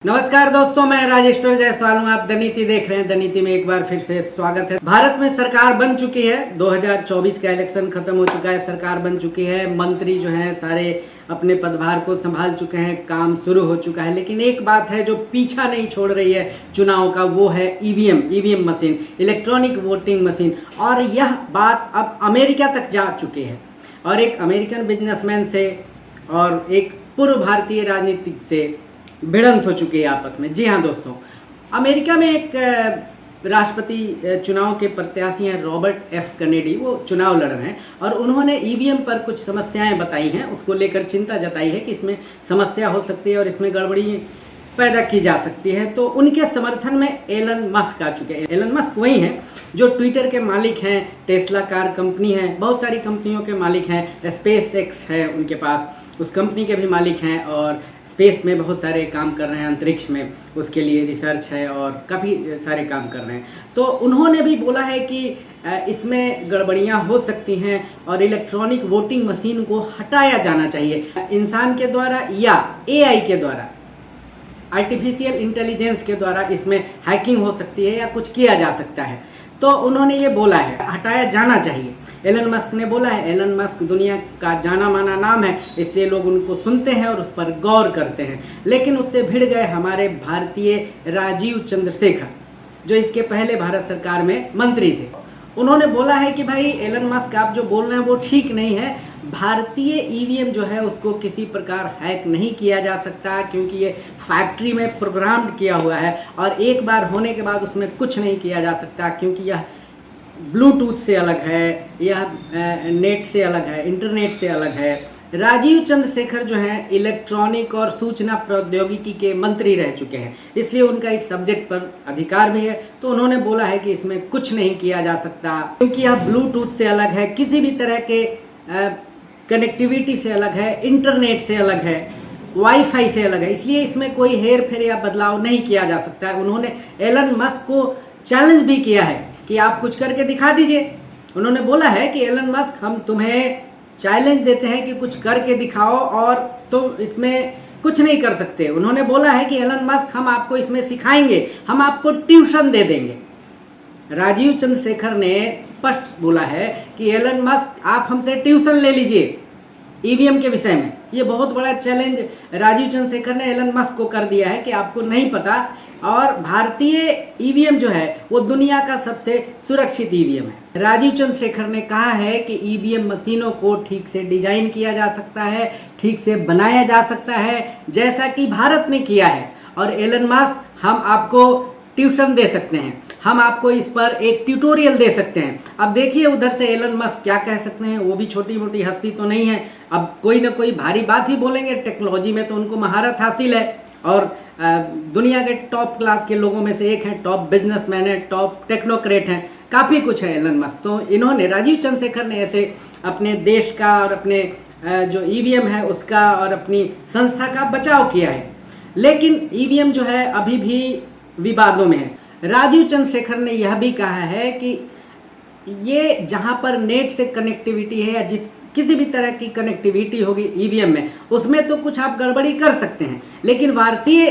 नमस्कार दोस्तों, मैं राजेश्वर जायसवाल हूँ। आप द नीति देख रहे हैं। द नीति में एक बार फिर से स्वागत है। भारत में सरकार बन चुकी है। 2024 का इलेक्शन खत्म हो चुका है, सरकार बन चुकी है, मंत्री जो हैं सारे अपने पदभार को संभाल चुके हैं, काम शुरू हो चुका है। लेकिन एक बात है जो पीछा नहीं छोड़ रही है चुनाव का, वो है EVM machine, electronic voting machine. और यह बात अब अमेरिका तक जा चुकी है और एक अमेरिकन बिजनेसमैन से और एक पूर्व भारतीय राजनीतिक से भिड़ंत हो चुकी है आपस में। जी हाँ दोस्तों, अमेरिका में एक राष्ट्रपति चुनाव के प्रत्याशी हैं रॉबर्ट एफ कैनेडी, वो चुनाव लड़ रहे हैं और उन्होंने ईवीएम पर कुछ समस्याएं बताई हैं, उसको लेकर चिंता जताई है कि इसमें समस्या हो सकती है और इसमें गड़बड़ी पैदा की जा सकती है। तो उनके समर्थन में एलन मस्क आ चुके हैं। एलन मस्क वही हैं जो ट्विटर के मालिक हैं, टेस्ला कार कंपनी है, बहुत सारी कंपनियों के मालिक हैं, स्पेस एक्स है उनके पास, उस कंपनी के भी मालिक हैं और स्पेस में बहुत सारे काम कर रहे हैं, अंतरिक्ष में उसके लिए रिसर्च है और काफ़ी सारे काम कर रहे हैं। तो उन्होंने भी बोला है कि इसमें गड़बड़ियां हो सकती हैं और इलेक्ट्रॉनिक वोटिंग मशीन को हटाया जाना चाहिए। इंसान के द्वारा या एआई के द्वारा, आर्टिफिशियल इंटेलिजेंस के द्वारा इसमें हैकिंग हो सकती है या कुछ किया जा सकता है। तो उन्होंने ये बोला है हटाया जाना चाहिए। एलन मस्क ने बोला है। एलन मस्क दुनिया का जाना माना नाम है, इसलिए लोग उनको सुनते हैं और उस पर गौर करते हैं। लेकिन उससे भिड़ गए हमारे भारतीय राजीव चंद्रशेखर, जो इसके पहले भारत सरकार में मंत्री थे। उन्होंने बोला है कि भाई एलन मस्क, आप जो बोल रहे हैं वो ठीक नहीं है। भारतीय ईवीएम जो है उसको किसी प्रकार हैक नहीं किया जा सकता, क्योंकि ये फैक्ट्री में प्रोग्राम्ड किया हुआ है और एक बार होने के बाद उसमें कुछ नहीं किया जा सकता, क्योंकि यह ब्लूटूथ से अलग है, यह नेट से अलग है, इंटरनेट से अलग है। राजीव चंद्रशेखर जो हैं इलेक्ट्रॉनिक और सूचना प्रौद्योगिकी के मंत्री रह चुके हैं, इसलिए उनका इस सब्जेक्ट पर अधिकार भी है। तो उन्होंने बोला है कि इसमें कुछ नहीं किया जा सकता, क्योंकि यह ब्लूटूथ से अलग है, किसी भी तरह के कनेक्टिविटी से अलग है, इंटरनेट से अलग है, वाईफाई से अलग है, इसलिए इसमें कोई हेर फेर या बदलाव नहीं किया जा सकता है। उन्होंने एलन मस्क को चैलेंज भी किया है कि आप कुछ करके दिखा दीजिए। उन्होंने बोला है कि एलन मस्क, हम तुम्हें चैलेंज देते हैं कि कुछ करके दिखाओ और तुम इसमें कुछ नहीं कर सकते। उन्होंने बोला है कि एलन मस्क, हम आपको इसमें सिखाएंगे, हम आपको ट्यूशन दे देंगे। राजीव चंद्रशेखर ने स्पष्ट बोला है कि एलन मस्क, आप हमसे ट्यूशन ले लीजिए ईवीएम के विषय में। ये बहुत बड़ा चैलेंज राजीव चंद्रशेखर ने एलन मस्क को कर दिया है कि आपको नहीं पता। और भारतीय ईवीएम जो है वो दुनिया का सबसे सुरक्षित ईवीएम है। राजीव चंद्रशेखर ने कहा है कि ईवीएम मशीनों को ठीक से डिजाइन किया जा सकता है, ठीक से बनाया जा सकता है, जैसा कि भारत ने किया है। और एलन मस्क, हम आपको ट्यूशन दे सकते हैं, हम आपको इस पर एक ट्यूटोरियल दे सकते हैं। अब देखिए उधर से एलन मस्क क्या कह सकते हैं। वो भी छोटी मोटी हस्ती तो नहीं है, अब कोई ना कोई भारी बात ही बोलेंगे। टेक्नोलॉजी में तो उनको महारत हासिल है और दुनिया के टॉप क्लास के लोगों में से एक हैं, टॉप बिजनेसमैन है, टॉप टेक्नोक्रेट हैं, काफ़ी कुछ है एलन मस्क। तो इन्होंने, राजीव चंद्रशेखर ने ऐसे अपने देश का और अपने जो ईवीएम है उसका और अपनी संस्था का बचाव किया है। लेकिन ईवीएम जो है अभी भी विवादों में है। राजीव चंद्रशेखर ने यह भी कहा है कि ये जहाँ पर नेट से कनेक्टिविटी है या किसी भी तरह की कनेक्टिविटी होगी ईवीएम में, उसमें तो कुछ आप गड़बड़ी कर सकते हैं, लेकिन भारतीय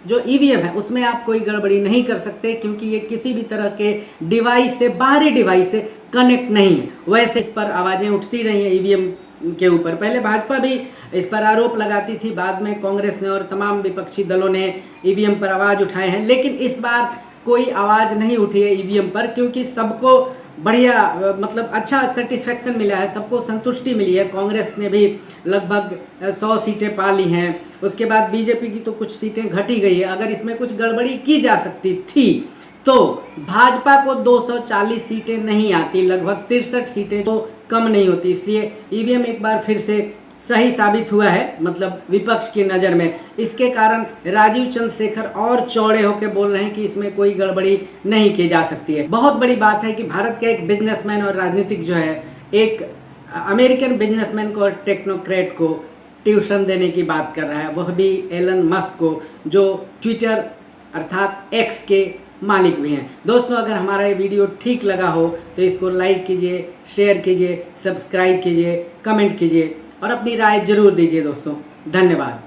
जो ईवीएम है उसमें आप कोई गड़बड़ी नहीं कर सकते, क्योंकि ये किसी भी तरह के डिवाइस से, बाहरी डिवाइस से कनेक्ट नहीं है। वैसे इस पर आवाज़ें उठती रही हैं ईवीएम के ऊपर। पहले भाजपा भी इस पर आरोप लगाती थी, बाद में कांग्रेस ने और तमाम विपक्षी दलों ने ईवीएम पर आवाज़ उठाए हैं, लेकिन इस बार कोई आवाज़ नहीं उठी है ईवीएम पर, क्योंकि सबको बढ़िया, मतलब अच्छा सेटिस्फेक्शन मिला है, सबको संतुष्टि मिली है। कांग्रेस ने भी लगभग 100 सीटें पा ली हैं, उसके बाद बीजेपी की तो कुछ सीटें घटी गई है। अगर इसमें कुछ गड़बड़ी की जा सकती थी तो भाजपा को 240 सीटें नहीं आती, लगभग 63 सीटें तो कम नहीं होती। इसलिए ईवीएम एक बार फिर से सही साबित हुआ है, मतलब विपक्ष की नज़र में। इसके कारण राजीव चंद्रशेखर और चौड़े होकर बोल रहे हैं कि इसमें कोई गड़बड़ी नहीं की जा सकती है। बहुत बड़ी बात है कि भारत का एक बिजनेसमैन और राजनीतिक जो है, एक अमेरिकन बिजनेसमैन को और टेक्नोक्रेट को ट्यूशन देने की बात कर रहा है, वह भी एलन मस्क को, जो ट्विटर अर्थात एक्स के मालिक भी हैं। दोस्तों, अगर हमारा ये वीडियो ठीक लगा हो तो इसको लाइक कीजिए, शेयर कीजिए, सब्सक्राइब कीजिए, कमेंट कीजिए और अपनी राय जरूर दीजिए दोस्तों। धन्यवाद।